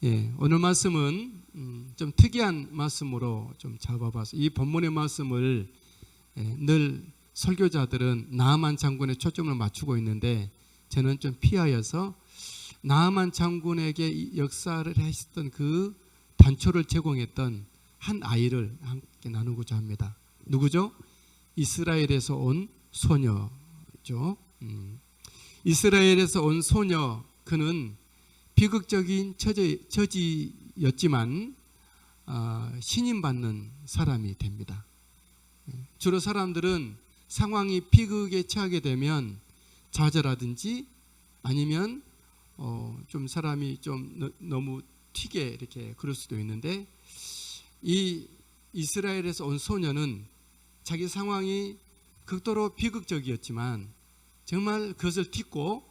오늘 말씀은 좀 특이한 말씀으로 좀 잡아봐서 이 본문의 말씀을 늘 설교자들은 나아만 장군에 초점을 맞추고 있는데 저는 좀 피하여서 나아만 장군에게 이 역사를 했었던 그 단초를 제공했던 한 아이를 함께 나누고자 합니다. 누구죠? 이스라엘에서 온 소녀죠. 이스라엘에서 온 소녀, 그는 비극적인 처지였지만 신임받는 사람이 됩니다. 주로 사람들은 상황이 비극에 처하게 되면 좌절하든지 아니면 좀 사람이 좀 너무 튀게 이렇게 그럴 수도 있는데, 이 이스라엘에서 온 소녀는 자기 상황이 극도로 비극적이었지만 정말 그것을 딛고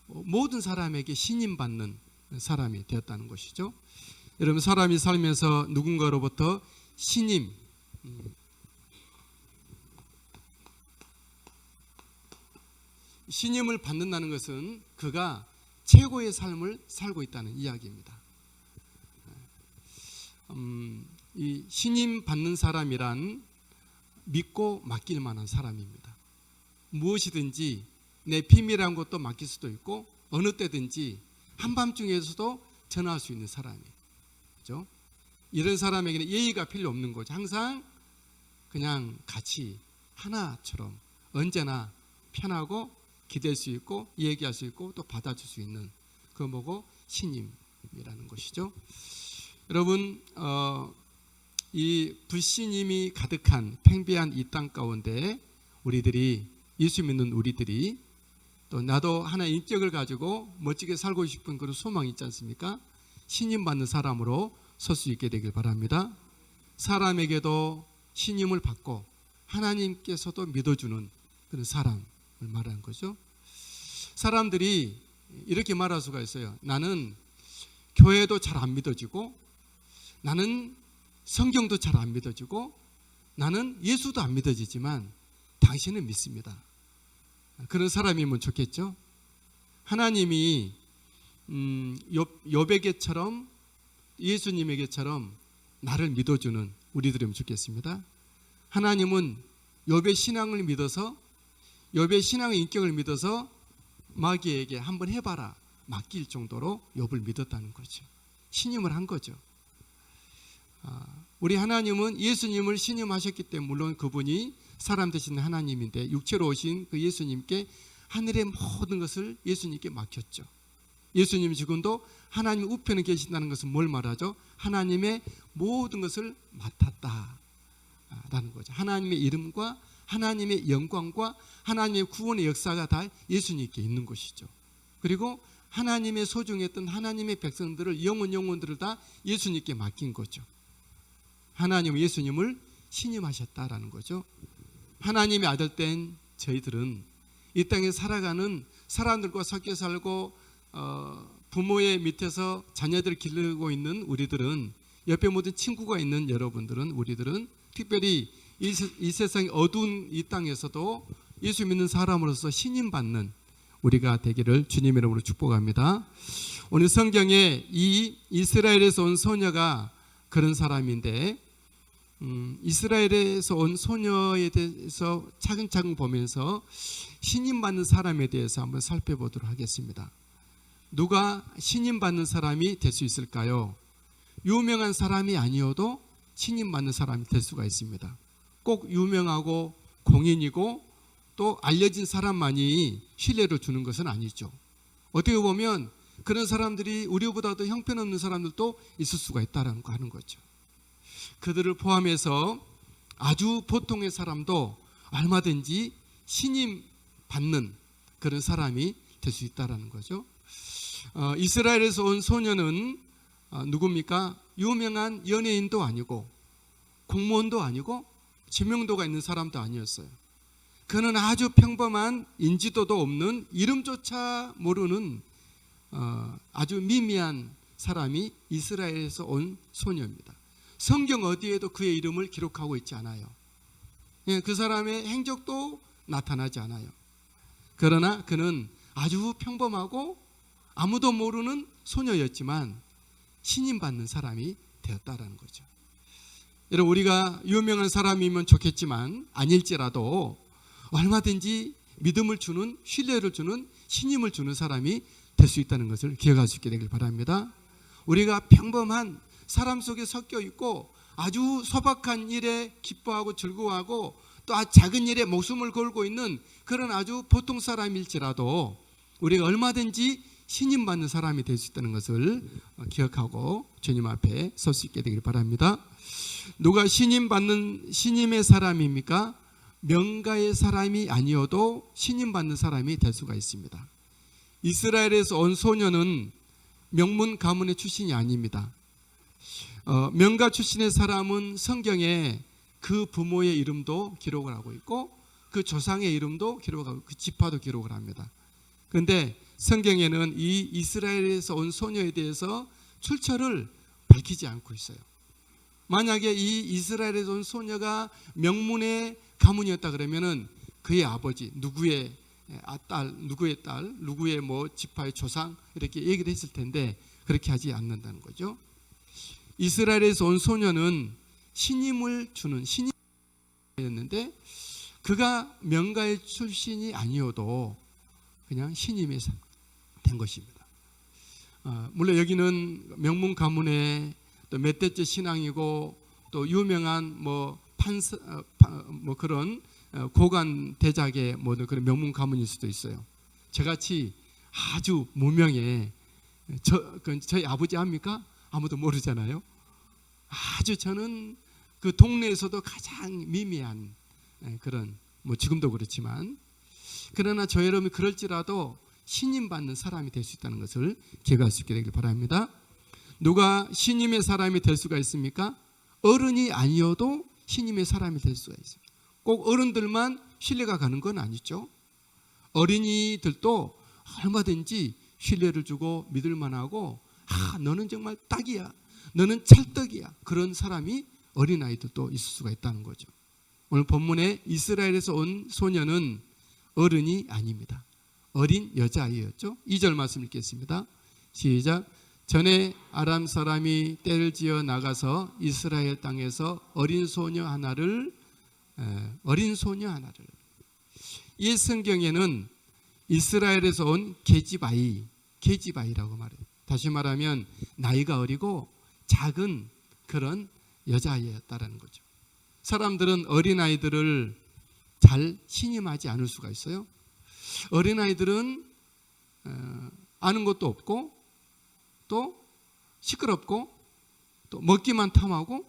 모든 사람에게 신임받는 사람이 되었다는 것이죠. 여러분, 사람이 살면서 누군가로부터 신임을 받는다는 것은 그가 최고의 삶을 살고 있다는 이야기입니다. 이 신임 받는 사람이란 믿고 맡길 만한 사람입니다. 무엇이든지 내 비밀한 것도 맡길 수도 있고 어느 때든지 한밤중에서도 전화할 수 있는 사람이죠. 이런 사람에게는 예의가 필요 없는 거죠. 항상 그냥 같이 하나처럼 언제나 편하고 기댈 수 있고 얘기할 수 있고 또 받아줄 수 있는, 그거 보고 신임이라는 것이죠. 여러분, 이 불신임이 가득한 팽배한 이 땅 가운데 우리들이, 예수 믿는 우리들이, 또 나도 하나의 인격을 가지고 멋지게 살고 싶은 그런 소망이 있지 않습니까? 신임받는 사람으로 설 수 있게 되길 바랍니다. 사람에게도 신임을 받고 하나님께서도 믿어주는 그런 사람을 말하는 거죠. 사람들이 이렇게 말할 수가 있어요. 나는 교회도 잘 안 믿어지고, 나는 성경도 잘 안 믿어지고, 나는 예수도 안 믿어지지만 당신은 믿습니다. 그런 사람이면 좋겠죠. 하나님이 욥에게처럼, 예수님에게처럼 나를 믿어주는 우리들이면 좋겠습니다. 하나님은 욥의 신앙을 믿어서, 욥의 신앙의 인격을 믿어서 마귀에게 한번 해봐라 맡길 정도로 욥을 믿었다는 거죠. 신임을 한 거죠. 우리 하나님은 예수님을 신임하셨기 때문에, 물론 그분이 사람 되신 하나님인데 육체로 오신 그 예수님께 하늘의 모든 것을 예수님께 맡겼죠. 예수님 지금도 하나님 우편에 계신다는 것은 뭘 말하죠? 하나님의 모든 것을 맡았다라는 거죠. 하나님의 이름과 하나님의 영광과 하나님의 구원의 역사가 다 예수님께 있는 것이죠. 그리고 하나님의 소중했던 하나님의 백성들을, 영혼들을 다 예수님께 맡긴 거죠. 하나님은 예수님을 신임하셨다라는 거죠. 하나님의 아들 된 저희들은 이 땅에 살아가는 사람들과 섞여 살고 부모의 밑에서 자녀들을 기르고 있는 우리들은, 옆에 모든 친구가 있는 여러분들은, 우리들은 특별히 이 세상의 어두운 이 땅에서도 예수 믿는 사람으로서 신임받는 우리가 되기를 주님의 이름으로 축복합니다. 오늘 성경에 이 이스라엘에서 온 소녀가 그런 사람인데, 이스라엘에서 온 소녀에 대해서 차근차근 보면서 신임받는 사람에 대해서 한번 살펴보도록 하겠습니다. 누가 신임받는 사람이 될 수 있을까요? 유명한 사람이 아니어도 신임받는 사람이 될 수가 있습니다. 꼭 유명하고 공인이고 또 알려진 사람만이 신뢰를 주는 것은 아니죠. 어떻게 보면 그런 사람들이 우리보다도 형편없는 사람들도 있을 수가 있다는 거 하는 거죠. 그들을 포함해서 아주 보통의 사람도 얼마든지 신임받는 그런 사람이 될 수 있다는 거죠. 이스라엘에서 온 소녀는 누굽니까? 유명한 연예인도 아니고 공무원도 아니고 지명도가 있는 사람도 아니었어요. 그는 아주 평범한, 인지도도 없는, 이름조차 모르는 아주 미미한 사람이 이스라엘에서 온 소녀입니다. 성경 어디에도 그의 이름을 기록하고 있지 않아요. 그 사람의 행적도 나타나지 않아요. 그러나 그는 아주 평범하고 아무도 모르는 소녀였지만 신임받는 사람이 되었다라는 거죠. 여러분, 우리가 유명한 사람이면 좋겠지만 아닐지라도 얼마든지 믿음을 주는, 신뢰를 주는, 신임을 주는 사람이 될 수 있다는 것을 기억할 수 있게 되길 바랍니다. 우리가 평범한 사람 속에 섞여 있고 아주 소박한 일에 기뻐하고 즐거워하고 또 아주 작은 일에 목숨을 걸고 있는 그런 아주 보통 사람일지라도 우리가 얼마든지 신임받는 사람이 될 수 있다는 것을 기억하고 주님 앞에 설 수 있게 되길 바랍니다. 누가 신임의 사람입니까? 명가의 사람이 아니어도 신임받는 사람이 될 수가 있습니다. 이스라엘에서 온 소녀는 명문 가문의 출신이 아닙니다. 명가 출신의 사람은 성경에 그 부모의 이름도 기록을 하고 있고 그 조상의 이름도 기록하고 그 지파도 기록을 합니다. 그런데 성경에는 이 이스라엘에서 온 소녀에 대해서 출처를 밝히지 않고 있어요. 만약에 이 이스라엘에서 온 소녀가 명문의 가문이었다 그러면은 그의 아버지 누구의 딸, 누구의 딸, 누구의 뭐 지파의 조상 이렇게 얘기를 했을 텐데 그렇게 하지 않는다는 거죠. 이스라엘에서 온 소녀는 신임을 주는 신임이었는데 그가 명가의 출신이 아니어도 그냥 신임이 된 것입니다. 물론 여기는 명문 가문의 또 몇 대째 신앙이고 또 유명한 뭐 판사 뭐 그런 고관 대작의 모든 그런 명문 가문일 수도 있어요. 저같이 아주 무명의 저희 아버지 압니까? 아무도 모르잖아요. 아주 저는 그 동네에서도 가장 미미한 그런 뭐 지금도 그렇지만 그러나 저 여러분이 그럴지라도 신임받는 사람이 될 수 있다는 것을 기억할 수 있게 되길 바랍니다. 누가 신임의 사람이 될 수가 있습니까? 어른이 아니어도 신임의 사람이 될 수가 있어요. 꼭 어른들만 신뢰가 가는 건 아니죠. 어린이들도 얼마든지 신뢰를 주고 믿을 만하고 너는 정말 딱이야, 너는 찰떡이야, 그런 사람이 어린아이들도 있을 수가 있다는 거죠. 오늘 본문에 이스라엘에서 온 소녀는 어른이 아닙니다. 어린 여자아이였죠. 2절 말씀 읽겠습니다. 시작. 전에 아람 사람이 떼를 지어 나가서 이스라엘 땅에서 어린 소녀 하나를 이 성경에는 이스라엘에서 온 계집아이라고 말해요. 다시 말하면 나이가 어리고 작은 그런 여자아이였다라는 거죠. 사람들은 어린아이들을 잘 신임하지 않을 수가 있어요. 어린아이들은 아는 것도 없고 또 시끄럽고 또 먹기만 탐하고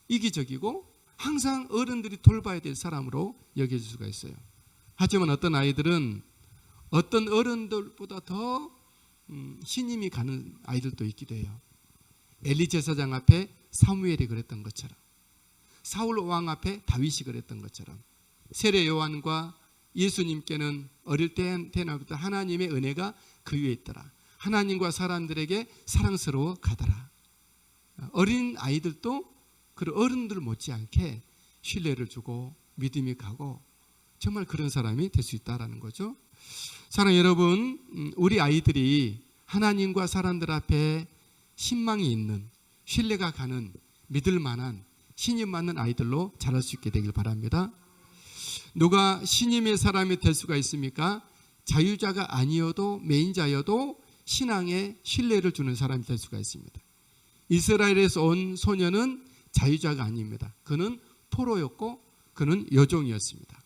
이기적이고 항상 어른들이 돌봐야 될 사람으로 여겨질 수가 있어요. 하지만 어떤 아이들은 어떤 어른들보다 더 신임이 가는 아이들도 있기도 해요. 엘리 제사장 앞에 사무엘이 그랬던 것처럼, 사울 왕 앞에 다윗이 그랬던 것처럼, 세례 요한과 예수님께는 어릴 때부터 하나님의 은혜가 그 위에 있더라. 하나님과 사람들에게 사랑스러워 가더라. 어린 아이들도 그 어른들 못지않게 신뢰를 주고 믿음이 가고 정말 그런 사람이 될 수 있다는 거죠. 사랑하는 여러분, 우리 아이들이 하나님과 사람들 앞에 신망이 있는, 신뢰가 가는, 믿을 만한, 신임 받는 아이들로 자랄 수 있게 되길 바랍니다. 누가 신임의 사람이 될 수가 있습니까? 자유자가 아니어도 매인자여도 신앙에 신뢰를 주는 사람이 될 수가 있습니다. 이스라엘에서 온 소녀는 자유자가 아닙니다. 그는 포로였고 그는 여종이었습니다.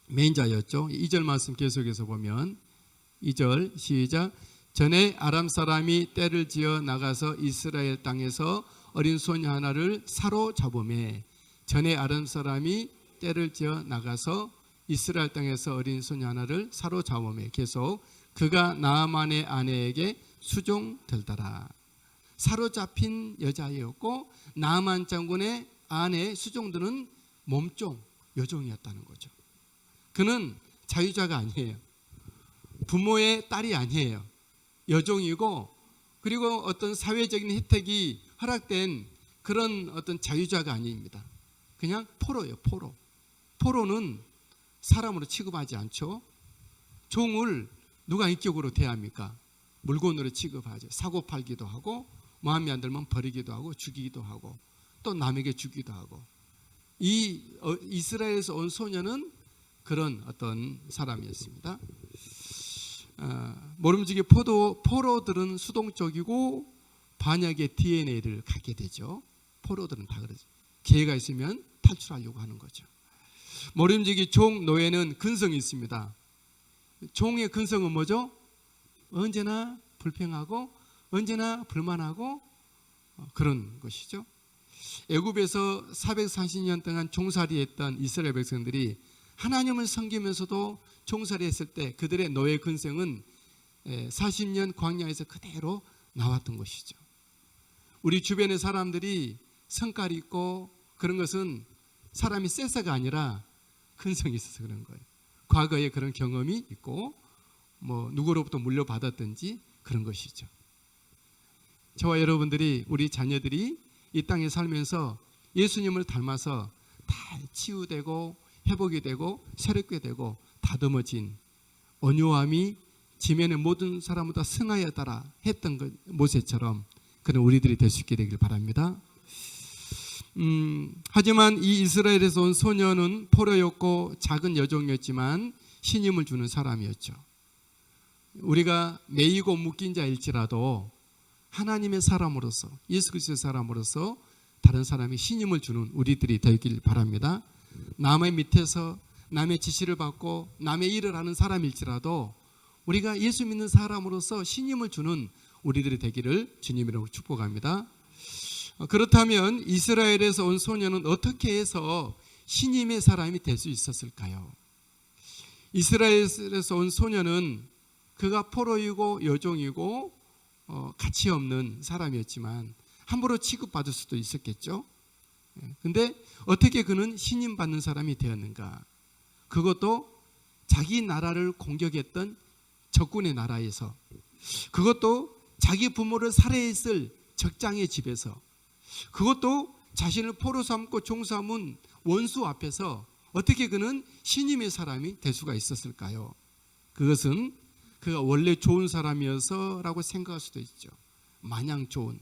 매인자였죠. 2절 말씀 계속해서 보면 2절 시작. 전에 아람 사람이 떼를 지어 나가서 이스라엘 땅에서 어린 소녀 하나를 사로잡음에, 전에 아람 사람이 떼를 지어 나가서 이스라엘 땅에서 어린 소녀 하나를 사로잡음에, 계속 그가 나아만의 아내에게 수종들더라. 사로잡힌 여자였고 나아만 장군의 아내 수종들은 몸종, 여종이었다는 거죠. 그는 자유자가 아니에요. 부모의 딸이 아니에요. 여종이고, 그리고 어떤 사회적인 혜택이 허락된 그런 어떤 자유자가 아닙니다. 그냥 포로예요. 포로는 사람으로 취급하지 않죠. 종을 누가 인격으로 대합니까? 물건으로 취급하죠. 사고 팔기도 하고 마음에 안 들면 버리기도 하고 죽이기도 하고 또 남에게 주기도 하고, 이 이스라엘에서 온 소녀는 그런 어떤 사람이었습니다. 모름지기 포로들은 수동적이고 반역의 DNA를 갖게 되죠. 포로들은 다 그러죠. 기회가 있으면 탈출하려고 하는 거죠. 모름지기 종 노예는 근성이 있습니다. 종의 근성은 뭐죠? 언제나 불평하고 언제나 불만하고 그런 것이죠. 애굽에서 430년 동안 종살이했던 이스라엘 백성들이 하나님을 섬기면서도 종살이했을 때 그들의 노예 근성은 40년 광야에서 그대로 나왔던 것이죠. 우리 주변의 사람들이 성깔 있고 그런 것은 사람이 세서가 아니라 근성이 있어서 그런 거예요. 과거에 그런 경험이 있고 뭐 누구로부터 물려받았든지 그런 것이죠. 저와 여러분들이, 우리 자녀들이 이 땅에 살면서 예수님을 닮아서 다 치유되고 회복이 되고 새롭게 되고 다듬어진 온유함이 지면의 모든 사람보다 승하였다라 했던 것, 모세처럼 그런 우리들이 될 수 있게 되길 바랍니다. 하지만 이 이스라엘에서 온 소녀는 포로였고 작은 여종이었지만 신임을 주는 사람이었죠. 우리가 매이고 묶인 자일지라도 하나님의 사람으로서, 예수 그리스도의 사람으로서 다른 사람이 신임을 주는 우리들이 되길 바랍니다. 남의 밑에서 남의 지시를 받고 남의 일을 하는 사람일지라도 우리가 예수 믿는 사람으로서 신임을 주는 우리들이 되기를 주님이라고 축복합니다. 그렇다면 이스라엘에서 온 소녀는 어떻게 해서 신임의 사람이 될 수 있었을까요? 이스라엘에서 온 소녀는 그가 포로이고 여종이고 가치 없는 사람이었지만 함부로 취급받을 수도 있었겠죠. 근데 어떻게 그는 신임받는 사람이 되었는가? 그것도 자기 나라를 공격했던 적군의 나라에서, 그것도 자기 부모를 살해했을 적장의 집에서, 그것도 자신을 포로 삼고 종 삼은 원수 앞에서 어떻게 그는 신임의 사람이 될 수가 있었을까요? 그것은 그가 원래 좋은 사람이어서라고 생각할 수도 있죠. 마냥 좋은.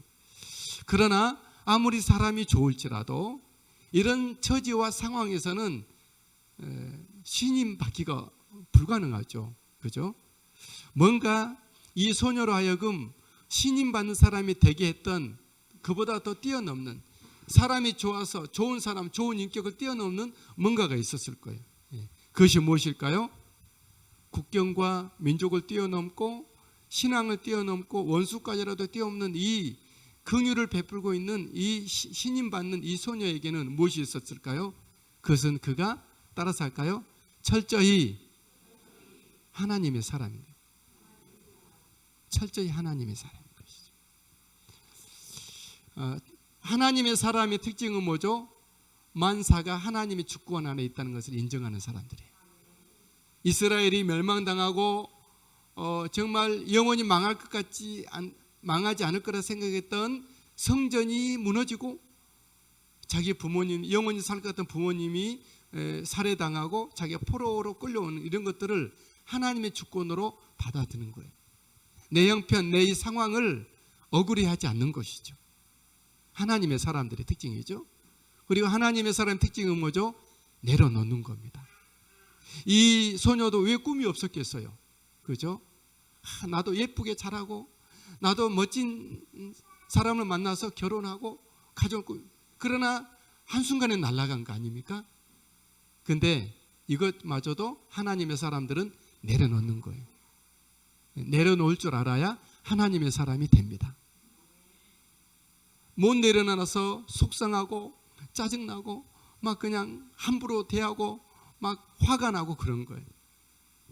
그러나 아무리 사람이 좋을지라도 이런 처지와 상황에서는 신임 받기가 불가능하죠. 그죠? 뭔가 이 소녀로 하여금 신임 받는 사람이 되게 했던, 그보다 더 뛰어넘는, 사람이 좋아서 좋은 사람, 좋은 인격을 뛰어넘는 뭔가가 있었을 거예요. 그것이 무엇일까요? 국경과 민족을 뛰어넘고 신앙을 뛰어넘고 원수까지라도 뛰어넘는 이 긍휼을 베풀고 있는 이 신임받는 이 소녀에게는 무엇이 있었을까요? 그것은 그가 따라서 할까요? 철저히 하나님의 사람입니다. 철저히 하나님의 사람인 것이죠. 하나님의 사람의 특징은 뭐죠? 만사가 하나님의 주권 안에 있다는 것을 인정하는 사람들이에요. 이스라엘이 멸망당하고 정말 영원히 망할 것 같지 망하지 않을 거라 생각했던 성전이 무너지고 자기 부모님, 영원히 살 것 같은 부모님이 살해당하고 자기가 포로로 끌려오는 이런 것들을 하나님의 주권으로 받아들이는 거예요. 내 형편, 내 이 상황을 억울해하지 않는 것이죠. 하나님의 사람들의 특징이죠. 그리고 하나님의 사람의 특징은 뭐죠? 내려놓는 겁니다. 이 소녀도 왜 꿈이 없었겠어요? 그죠? 나도 예쁘게 자라고 나도 멋진 사람을 만나서 결혼하고 가정을 꾸미고, 그러나 한순간에 날아간 거 아닙니까? 근데 이것마저도 하나님의 사람들은 내려놓는 거예요. 내려놓을 줄 알아야 하나님의 사람이 됩니다. 못 내려놔서 속상하고 짜증나고 막 그냥 함부로 대하고 막 화가 나고 그런 거예요.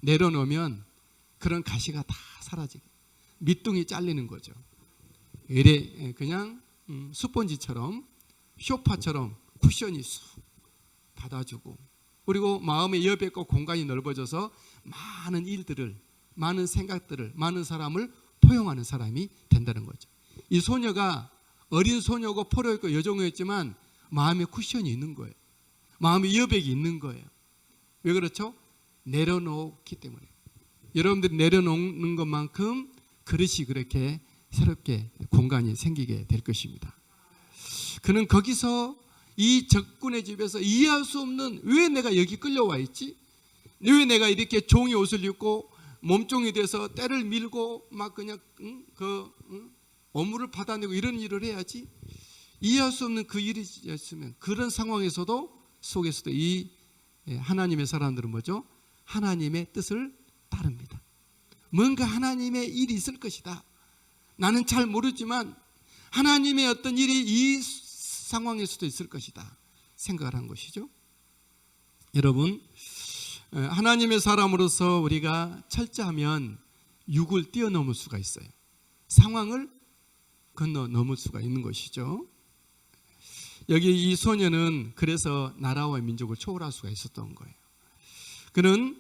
내려놓으면 그런 가시가 다 사라지고 밑둥이 잘리는 거죠. 이래 그냥 스펀지처럼 쇼파처럼 쿠션이 쑥 받아주고, 그리고 마음의 여백과 공간이 넓어져서 많은 일들을, 많은 생각들을, 많은 사람을 포용하는 사람이 된다는 거죠. 이 소녀가 어린 소녀고 포로였고 여종이었지만 마음에 쿠션이 있는 거예요. 마음의 여백이 있는 거예요. 왜 그렇죠? 내려놓기 때문에. 여러분들이 내려놓는 것만큼 그릇이 그렇게 새롭게 공간이 생기게 될 것입니다. 그는 거기서 이 적군의 집에서 이해할 수 없는, 왜 내가 여기 끌려와 있지? 왜 내가 이렇게 종이 옷을 입고 몸종이 돼서 때를 밀고 막 그냥 업무를 받아내고 이런 일을 해야지? 이해할 수 없는 그 일이 있으면, 그런 상황에서도 속에서도 이 하나님의 사람들은 뭐죠? 하나님의 뜻을 따릅니다. 뭔가 하나님의 일이 있을 것이다. 나는 잘 모르지만 하나님의 어떤 일이 이 상황에서도 있을 것이다 생각을 한 것이죠. 여러분, 하나님의 사람으로서 우리가 철저하면 육을 뛰어넘을 수가 있어요. 상황을 건너 넘을 수가 있는 것이죠. 여기 이 소녀는 그래서 나라와 민족을 초월할 수가 있었던 거예요. 그는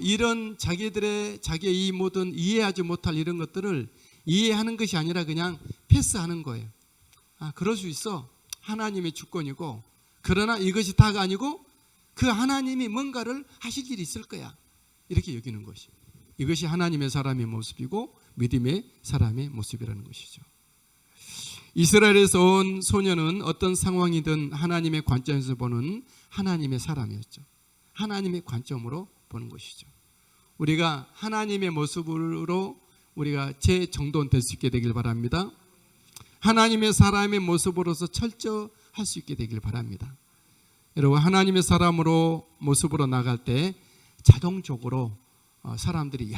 이런 자기의 이 모든 이해하지 못할 이런 것들을 이해하는 것이 아니라 그냥 패스하는 거예요. 그럴 수 있어. 하나님의 주권이고, 그러나 이것이 다가 아니고 그 하나님이 뭔가를 하실 일이 있을 거야, 이렇게 여기는 것이, 이것이 하나님의 사람의 모습이고 믿음의 사람의 모습이라는 것이죠. 이스라엘에서 온 소녀는 어떤 상황이든 하나님의 관점에서 보는 하나님의 사람이었죠. 하나님의 관점으로 보는 것이죠. 우리가 하나님의 모습으로 우리가 재정돈될 수 있게 되길 바랍니다. 하나님의 사람의 모습으로서 철저할 수 있게 되길 바랍니다. 여러분, 하나님의 사람으로 모습으로 나갈 때 자동적으로 사람들이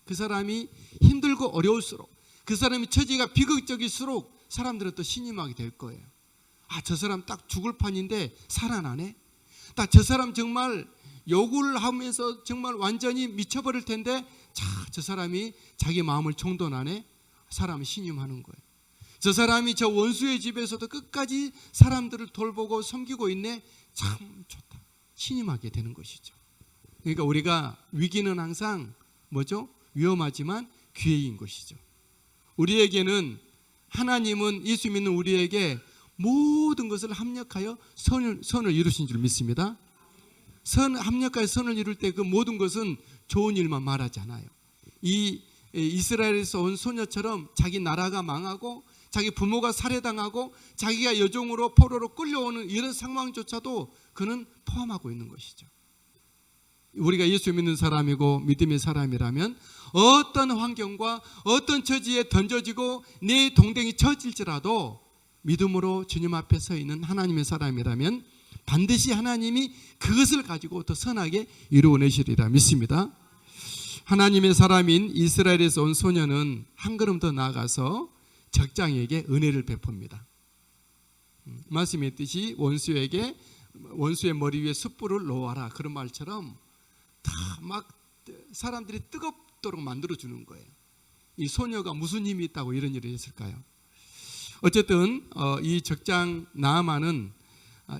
그 사람이 힘들고 어려울수록, 그 사람의 처지가 비극적일수록 사람들은 또 신임하게 될 거예요. 저 사람 딱 죽을 판인데 살아나네. 딱 저 사람 정말 욕을 하면서 정말 완전히 미쳐버릴 텐데 저 사람이 자기 마음을 정돈하네. 사람을 신임하는 거예요. 저 사람이 저 원수의 집에서도 끝까지 사람들을 돌보고 섬기고 있네. 참 좋다. 신임하게 되는 것이죠. 그러니까 우리가 위기는 항상 뭐죠? 위험하지만 기회인 것이죠. 우리에게는, 하나님은 예수 믿는 우리에게 모든 것을 합력하여 선을 이루신 줄 믿습니다. 합력하여 선을 이룰 때 그 모든 것은 좋은 일만 말하지 않아요. 이 이스라엘에서 온 소녀처럼 자기 나라가 망하고 자기 부모가 살해당하고 자기가 여종으로 포로로 끌려오는 이런 상황조차도 그는 포함하고 있는 것이죠. 우리가 예수 믿는 사람이고 믿음의 사람이라면 어떤 환경과 어떤 처지에 던져지고 내 동댕이 쳐질지라도 믿음으로 주님 앞에 서 있는 하나님의 사람이라면 반드시 하나님이 그것을 가지고 더 선하게 이루어내시리라 믿습니다. 하나님의 사람인 이스라엘에서 온 소녀는 한 걸음 더 나아가서 적장에게 은혜를 베풉니다. 말씀의 뜻이 원수의 머리 위에 숯불을 놓아라, 그런 말처럼 다 막 사람들이 뜨겁도록 만들어주는 거예요. 이 소녀가 무슨 힘이 있다고 이런 일을 했을까요? 어쨌든 이 적장 나아만은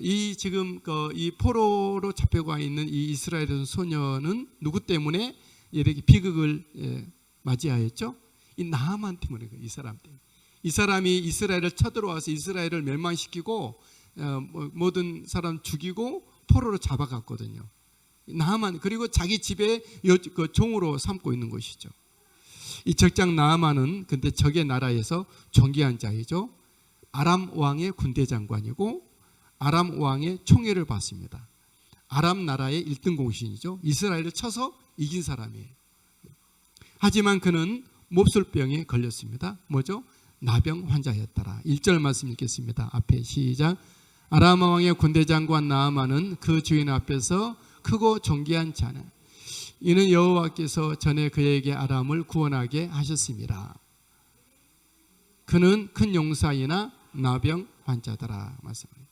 이 지금 이 포로로 잡혀가 있는 이 이스라엘 소녀는 누구 때문에 이렇게 비극을 맞이하였죠? 이 나아만 때문에, 이 사람 때문에. 이 사람이 이스라엘을 쳐들어와서 이스라엘을 멸망시키고 모든 사람 죽이고 포로로 잡아갔거든요. 나아만, 그리고 자기 집에 종으로 삼고 있는 것이죠. 이 적장 나아만은 근데 적의 나라에서 존귀한 자이죠. 아람 왕의 군대 장관이고 아람 왕의 총애를 받습니다. 아람 나라의 1등 공신이죠. 이스라엘을 쳐서 이긴 사람이에요. 하지만 그는 몹술병에 걸렸습니다. 뭐죠? 나병 환자였더라. 1절 말씀 읽겠습니다. 앞에 시작. 아람 왕의 군대 장관 나아만은 그 주인 앞에서 크고 존귀한 자는 이는 여호와께서 전에 그에게 아람을 구원하게 하셨습니다. 그는 큰 용사이나 나병 환자더라. 말씀합니다.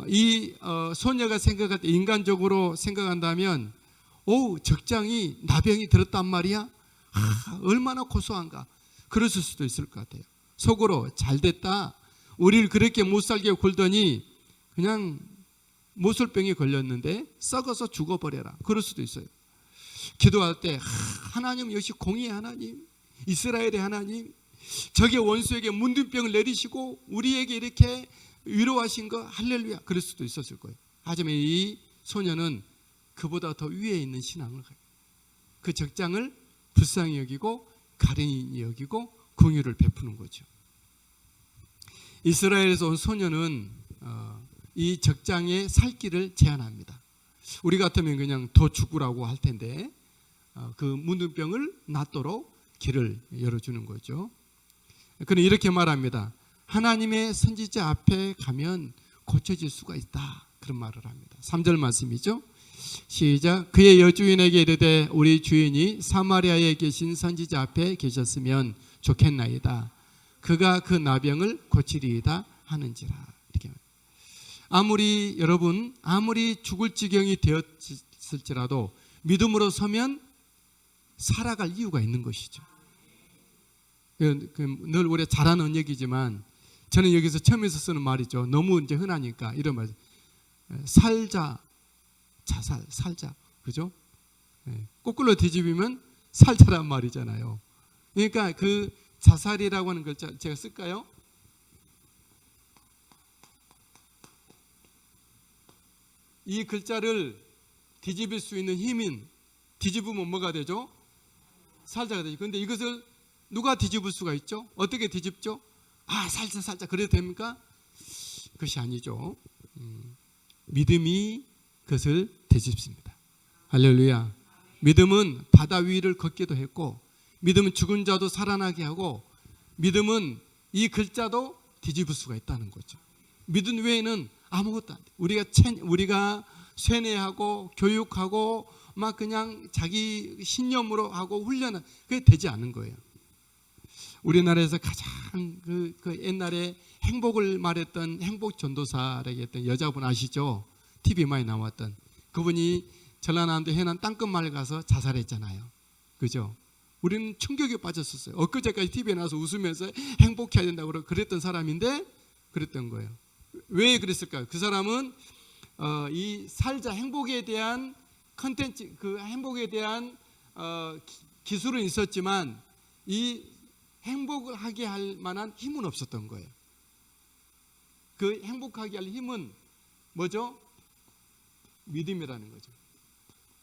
이 소녀가 생각할 때, 인간적으로 생각한다면 적장이 나병이 들었단 말이야? 얼마나 고소한가, 그랬을 수도 있을 것 같아요. 속으로 잘됐다, 우리를 그렇게 못살게 굴더니 그냥 모술병에 걸렸는데 썩어서 죽어버려라, 그럴 수도 있어요. 기도할 때 하나님 역시 공의의 하나님, 이스라엘의 하나님, 적의 원수에게 문둥병을 내리시고 우리에게 이렇게 위로하신 거 할렐루야, 그럴 수도 있었을 거예요. 하지만 이 소녀는 그보다 더 위에 있는 신앙을 가요. 그 적장을 불쌍히 여기고 가련히 여기고 긍휼을 베푸는 거죠. 이스라엘에서 온 소녀는 이 적장에 살 길을 제한합니다. 우리 같으면 그냥 더 죽으라고 할 텐데 그 문둥병을 낫도록 길을 열어주는 거죠. 그는 이렇게 말합니다. 하나님의 선지자 앞에 가면 고쳐질 수가 있다. 그런 말을 합니다. 3절 말씀이죠. 시작. 그의 여주인에게 이르되 우리 주인이 사마리아에 계신 선지자 앞에 계셨으면 좋겠나이다. 그가 그 나병을 고치리이다 하는지라. 이렇게 아무리 죽을 지경이 되었을지라도 믿음으로 서면 살아갈 이유가 있는 것이죠. 늘 우리가 잘 아는 얘기지만 저는 여기서 처음에서 쓰는 말이죠. 너무 이제 흔하니까 이런 말. 살자, 자살, 살자, 그죠? 거꾸로 뒤집으면 살자란 말이잖아요. 그러니까 그 자살이라고 하는 글자 제가 쓸까요? 이 글자를 뒤집을 수 있는 힘인, 뒤집으면 뭐가 되죠? 살자가 되죠. 그런데 이것을 누가 뒤집을 수가 있죠? 어떻게 뒤집죠? 살자 그래도 됩니까? 그것이 아니죠. 믿음이 그것을 뒤집습니다. 할렐루야. 믿음은 바다 위를 걷기도 했고, 믿음은 죽은 자도 살아나게 하고, 믿음은 이 글자도 뒤집을 수가 있다는 거죠. 믿음 외에는 아무것도 안 돼. 우리가 세뇌하고 교육하고 막 그냥 자기 신념으로 하고 훈련은 그게 되지 않는 거예요. 우리나라에서 가장 그 옛날에 행복을 말했던 행복 전도사라고 했던 여자분 아시죠? TV에 많이 나왔던 그분이 전라남도 해남 땅끝마을 가서 자살했잖아요. 그죠? 우리는 충격에 빠졌었어요. 엊그제까지 TV에 나와서 웃으면서 행복해야 된다고 그랬던 사람인데 그랬던 거예요. 왜 그랬을까요? 그 사람은 이 살자 행복에 대한 컨텐츠, 그 행복에 대한 기술은 있었지만 이 행복을 하게 할 만한 힘은 없었던 거예요. 그 행복하게 할 힘은 뭐죠? 믿음이라는 거죠.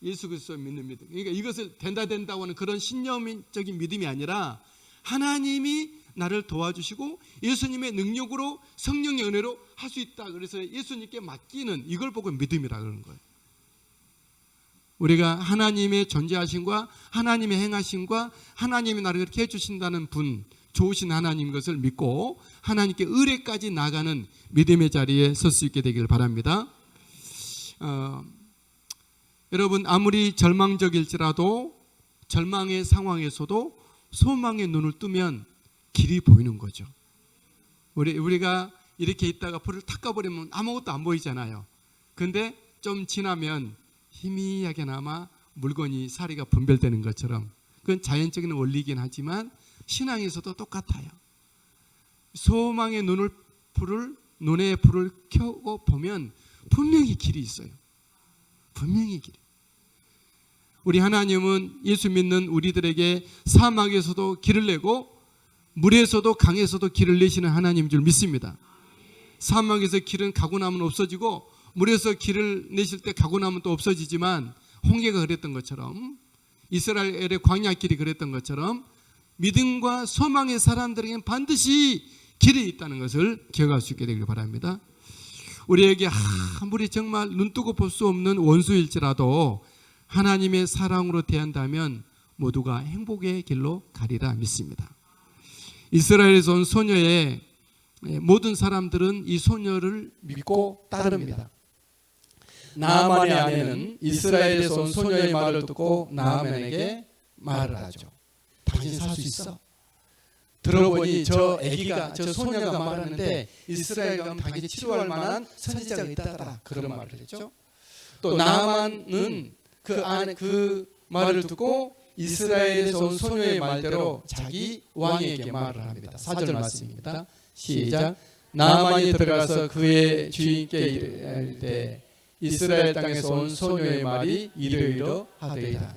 예수 그리스도 믿는 믿음. 그러니까 이것을 된다고 하는 그런 신념적인 믿음이 아니라 하나님이 나를 도와주시고 예수님의 능력으로 성령의 은혜로 할 수 있다. 그래서 예수님께 맡기는 이걸 보고 믿음이라 그러는 거예요. 우리가 하나님의 존재하심과 하나님의 행하심과 하나님이 나를 그렇게 해주신다는 분, 좋으신 하나님 것을 믿고 하나님께 의뢰까지 나가는 믿음의 자리에 설 수 있게 되기를 바랍니다. 여러분 아무리 절망적일지라도 절망의 상황에서도 소망의 눈을 뜨면 길이 보이는 거죠. 우리가 이렇게 있다가 불을 탁 꺼버리면 아무것도 안 보이잖아요. 근데 좀 지나면 희미하게나마 물건이 사리가 분별되는 것처럼 그건 자연적인 원리이긴 하지만 신앙에서도 똑같아요. 소망의 눈에 불을 켜고 보면 분명히 길이 있어요. 분명히 길이. 우리 하나님은 예수 믿는 우리들에게 사막에서도 길을 내고 물에서도 강에서도 길을 내시는 하나님인 줄 믿습니다. 사막에서 길은 가고 나면 없어지고 물에서 길을 내실 때 가고 나면 또 없어지지만 홍해가 그랬던 것처럼 이스라엘의 광야길이 그랬던 것처럼 믿음과 소망의 사람들에게는 반드시 길이 있다는 것을 기억할 수 있게 되길 바랍니다. 우리에게 아무리 정말 눈뜨고 볼 수 없는 원수일지라도 하나님의 사랑으로 대한다면 모두가 행복의 길로 가리라 믿습니다. 이스라엘에서 온 소녀의 모든 사람들은 이 소녀를 믿고 따릅니다. 나아만의 아내는 이스라엘에서 온 소녀의 말을 듣고 나아만에게 말을 하죠. 당신 살 수 있어? 들어보니 저 소녀가 말하는데 이스라엘 가면 당신이 치료할 만한 선지자가 있다더라. 그런 말을 했죠. 또 나아만은 그 말을 듣고 이스라엘에서 온 소녀의 말대로 자기 왕에게 말을 합니다. 4절 말씀입니다. 시작. 나아만이 들어가서 그의 주인께 이르되 이스라엘 땅에서 온 소녀의 말이 이러이러 하되이다.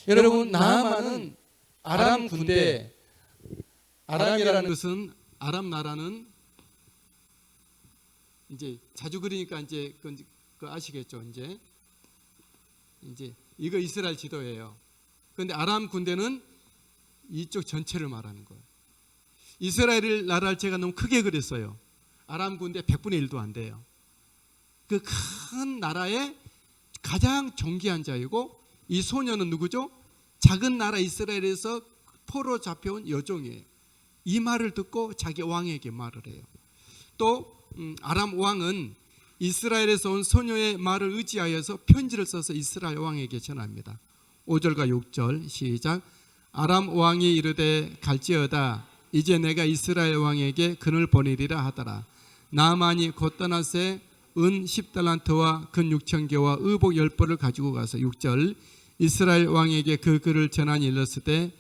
여러분 나아만은 아람 군대, 아람이라는 것은 아람 나라는 이제 자주 그러니까 이제 그 아시겠죠? 이제 이거 이스라엘 지도예요. 그런데 아람 군대는 이쪽 전체를 말하는 거예요. 이스라엘 나라를 제가 너무 크게 그렸어요. 아람 군대 100분의 1도 안 돼요. 그 큰 나라의 가장 존귀한 자이고, 이 소녀는 누구죠? 작은 나라 이스라엘에서 포로 잡혀온 여종이에요. 이 말을 듣고 자기 왕에게 말을 해요. 또 아람 왕은 이스라엘에서 온 소녀의 말을 의지하여서 편지를 써서 이스라엘 왕에게 전합니다. 5절과 6절 시작. 아람 왕이 이르되 갈지어다. 이제 내가 이스라엘 왕에게 그를 보내리라 하더라. 나아만이 곧 떠나세 은 10달란트와 근 6,000개와 의복 10벌을 가지고 가서 6절 이스라엘 왕에게 그 글을 전하니 일렀으되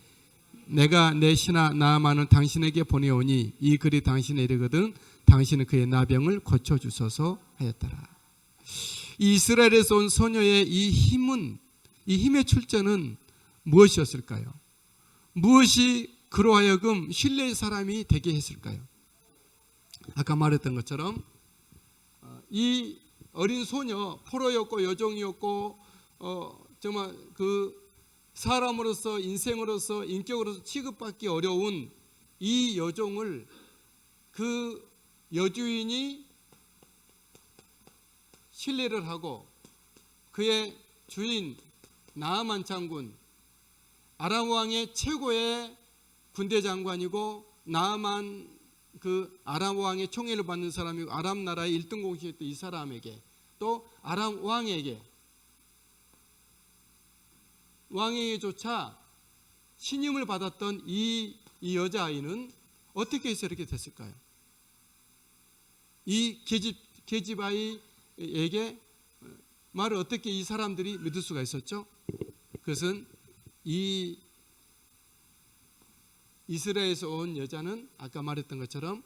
내가 내 신하 나아만을 당신에게 보내오니 이 글이 당신에 이르거든 당신은 그의 나병을 고쳐주소서 하였더라. 이 이스라엘에서 온 소녀의 이 힘의 출처는 무엇이었을까요? 무엇이 그로 하여금 신뢰의 사람이 되게 했을까요? 아까 말했던 것처럼 이 어린 소녀, 포로였고 여종이었고 정말 그 사람으로서 인생으로서 인격으로서 취급받기 어려운 이 여종을 그 여주인이 신뢰를 하고 그의 주인 나아만 장군, 아람 왕의 최고의 군대 장관이고 나아만 그 아람 왕의 총애를 받는 사람이고 아람 나라의 1등 공신이었던 이 사람에게 또 아람 왕에게조차 신임을 받았던 이 여자아이는 어떻게 해서 이렇게 됐을까요? 이 게집아이에게 말을 어떻게 이 사람들이 믿을 수가 있었죠? 그것은 이 이스라엘에서 온 여자는 아까 말했던 것처럼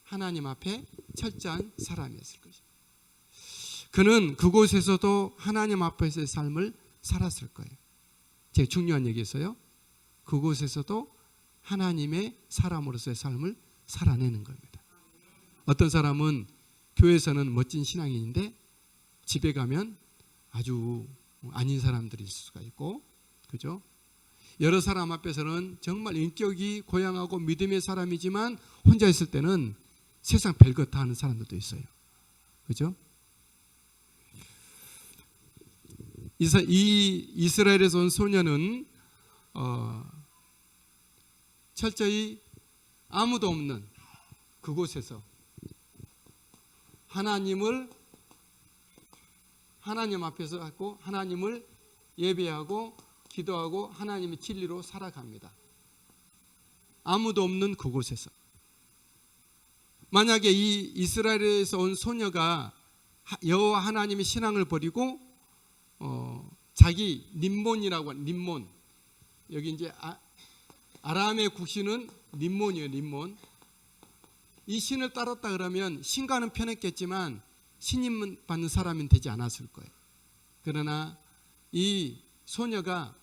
하나님 앞에 철저한 사람이었을 것입니다. 그는 그곳에서도 하나님 앞에서의 삶을 살았을 거예요. 제가 중요한 얘기였어요. 그곳에서도 하나님의 사람으로서의 삶을 살아내는 겁니다. 어떤 사람은 교회에서는 멋진 신앙인인데 집에 가면 아주 아닌 사람들이 있을 수가 있고, 그죠? 여러 사람 앞에서는 정말 인격이 고양하고 믿음의 사람이지만 혼자 있을 때는 세상 별것 다 하는 사람들도 있어요. 그죠? 이 이스라엘에서 온 소녀는 철저히 아무도 없는 그곳에서 하나님 앞에서 하고 하나님을 예배하고 기도하고 하나님의 진리로 살아갑니다. 아무도 없는 그곳에서. 만약에 이 이스라엘에서 온 소녀가 여호와 하나님의 신앙을 버리고 자기 림몬이라고 하는 림몬, 여기 이제 아람의 국신은 림몬이에요. 림몬. 이 신을 따랐다 그러면 신과는 편했겠지만 신임 받는 사람은 되지 않았을 거예요. 그러나 이 소녀가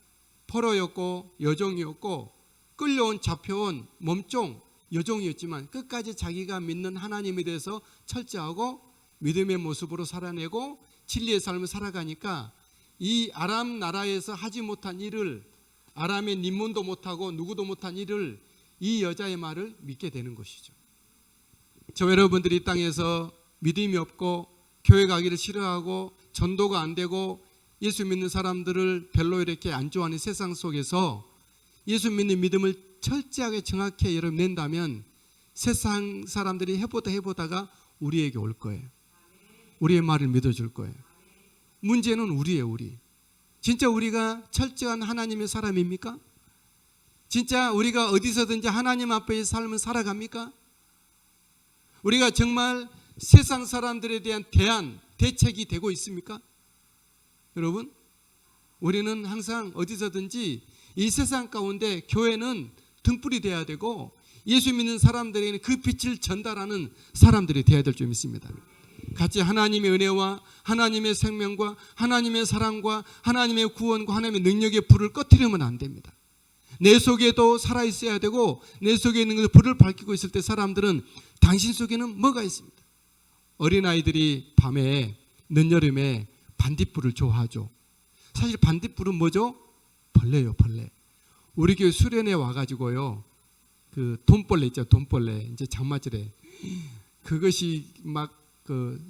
포로였고 여종이었고 끌려온 잡혀온 몸종 여종이었지만 끝까지 자기가 믿는 하나님에 대해서 철저하고 믿음의 모습으로 살아내고 진리의 삶을 살아가니까 이 아람 나라에서 하지 못한 일을, 아람의 림몬도 못하고 누구도 못한 일을 이 여자의 말을 믿게 되는 것이죠. 저 여러분들이 이 땅에서 믿음이 없고 교회 가기를 싫어하고 전도가 안 되고 예수 믿는 사람들을 별로 이렇게 안 좋아하는 세상 속에서 예수 믿는 믿음을 철저하게 정확히 여러분 낸다면 세상 사람들이 해보다가 우리에게 올 거예요. 우리의 말을 믿어줄 거예요. 문제는 우리예요. 우리. 진짜 우리가 철저한 하나님의 사람입니까? 진짜 우리가 어디서든지 하나님 앞에의 삶을 살아갑니까? 우리가 정말 세상 사람들에 대한 대책이 되고 있습니까? 여러분, 우리는 항상 어디서든지 이 세상 가운데 교회는 등불이 돼야 되고 예수 믿는 사람들에게는 그 빛을 전달하는 사람들이 되어야 될 줄 믿습니다. 같이 하나님의 은혜와 하나님의 생명과 하나님의 사랑과 하나님의 구원과 하나님의 능력의 불을 꺼뜨리면 안 됩니다. 내 속에도 살아있어야 되고 내 속에 있는 것을 불을 밝히고 있을 때 사람들은 당신 속에는 뭐가 있습니다. 어린아이들이 밤에 늦여름에 반딧불을 좋아하죠. 사실 반딧불은 뭐죠? 벌레예요. 벌레. 우리 교회 수련회 와가지고요, 그 돈벌레 있죠, 돈벌레. 이제 장마절에 그것이 막 그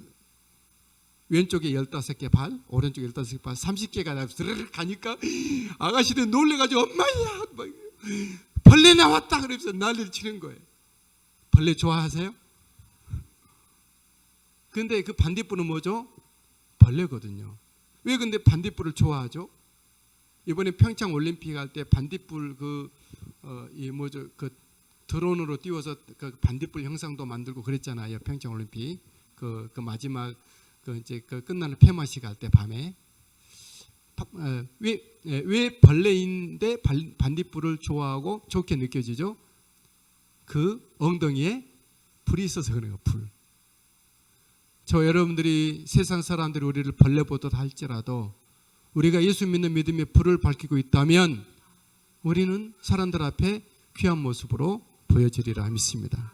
왼쪽에 15개 발, 오른쪽에 15개 발, 30개가 드르륵 가니까 아가씨들 놀래가지고 엄마야, 막 벌레 나왔다 그러면서 난리를 치는 거예요. 벌레 좋아하세요? 근데 그 반딧불은 뭐죠? 벌레거든요. 왜 근데 반딧불을 좋아하죠? 이번에 평창 올림픽 할 때 반딧불 그 드론으로 띄워서 그 반딧불 형상도 만들고 그랬잖아요. 평창 올림픽 그 마지막 이제 그 끝나는 폐막식 할 때 밤에 왜 벌레인데 반딧불을 좋아하고 좋게 느껴지죠? 그 엉덩이에 불이 있어서 그런 거예요. 불. 저 여러분들이 세상 사람들이 우리를 벌레 보듯 할지라도 우리가 예수 믿는 믿음의 불을 밝히고 있다면 우리는 사람들 앞에 귀한 모습으로 보여지리라 믿습니다.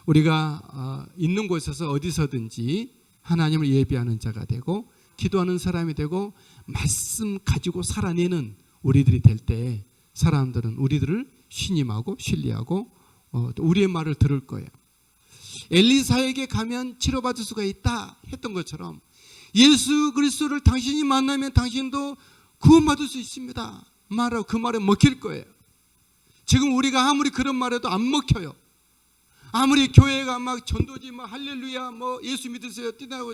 우리가 있는 곳에서 어디서든지 하나님을 예배하는 자가 되고 기도하는 사람이 되고 말씀 가지고 살아내는 우리들이 될 때 사람들은 우리들을 신임하고 신뢰하고 또 우리의 말을 들을 거예요. 엘리사에게 가면 치료받을 수가 있다 했던 것처럼 예수 그리스도를 당신이 만나면 당신도 구원받을 수 있습니다 말하고 그 말에 먹힐 거예요. 지금 우리가 아무리 그런 말해도 안 먹혀요. 아무리 교회가 막 전도지 막 할렐루야 뭐 예수 믿으세요 뛰다고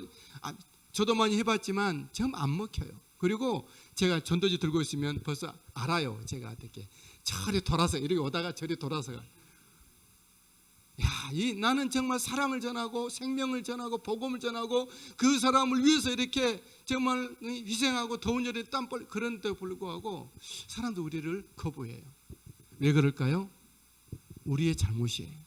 저도 많이 해봤지만 정말 안 먹혀요. 그리고 제가 전도지 들고 있으면 벌써 알아요. 제가 어떻게 저리 돌아서 이렇게 오다가 저리 돌아서 나는 정말 사랑을 전하고 생명을 전하고 복음을 전하고 그 사람을 위해서 이렇게 정말 희생하고 더운 여름에 땀벌 그런데 불구하고 사람도 우리를 거부해요. 왜 그럴까요? 우리의 잘못이에요.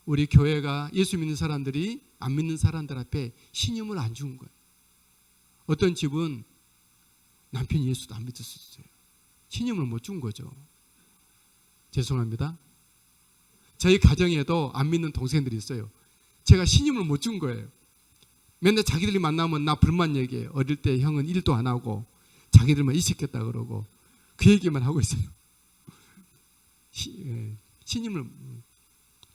우리 교회가 예수 믿는 사람들이 안 믿는 사람들 앞에 신임을 안 준 거예요. 어떤 집은 남편이 예수도 안 믿었어요. 신임을 못 준 거죠. 죄송합니다. 저희 가정에도 안 믿는 동생들이 있어요. 제가 신임을 못 준 거예요. 맨날 자기들이 만나면 나 불만 얘기해요. 어릴 때 형은 일도 안 하고 자기들만 일 시켰다 그러고 그 얘기만 하고 있어요. 신임을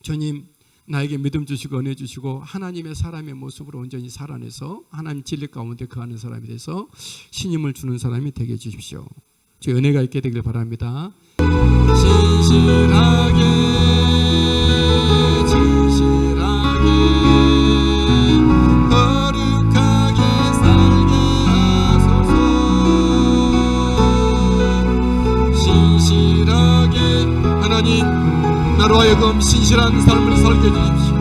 주님 나에게 믿음 주시고 은혜 주시고 하나님의 사람의 모습으로 온전히 살아내서 하나님 진리 가운데 거하는 사람이 돼서 신임을 주는 사람이 되게 해주십시오. 주 은혜가 있게 되길 바랍니다. 신실하게 거룩하게 살게 하소서. 신실하게 하나님 나로 하여금 신실한 삶을 살게 해주십시오.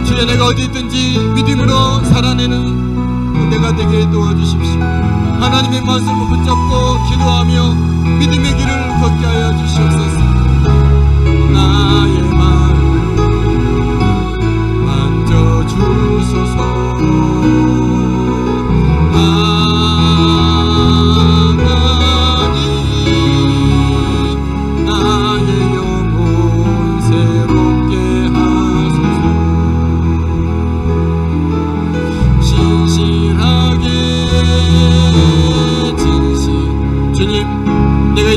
주여 내가 어디 있든지 믿음으로 살아내는 내가 되게 도와주십시오. 하나님의 말씀을 붙잡고 기도하며 믿음의 길을 걷게 하여 주시옵소서. 나의 마음 만져주소서.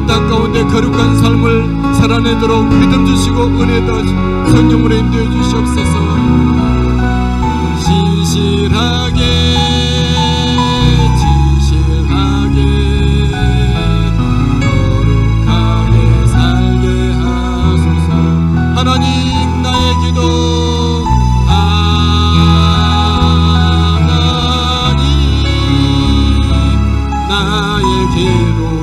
땅 가운데 거룩한 삶을 살아내도록 믿음 주시고 은혜 더하시고 성령으로 인도해 주시옵소서. 진실하게 거룩하게 살게 하소서. 하나님 나의 기도 하나님 나의 기도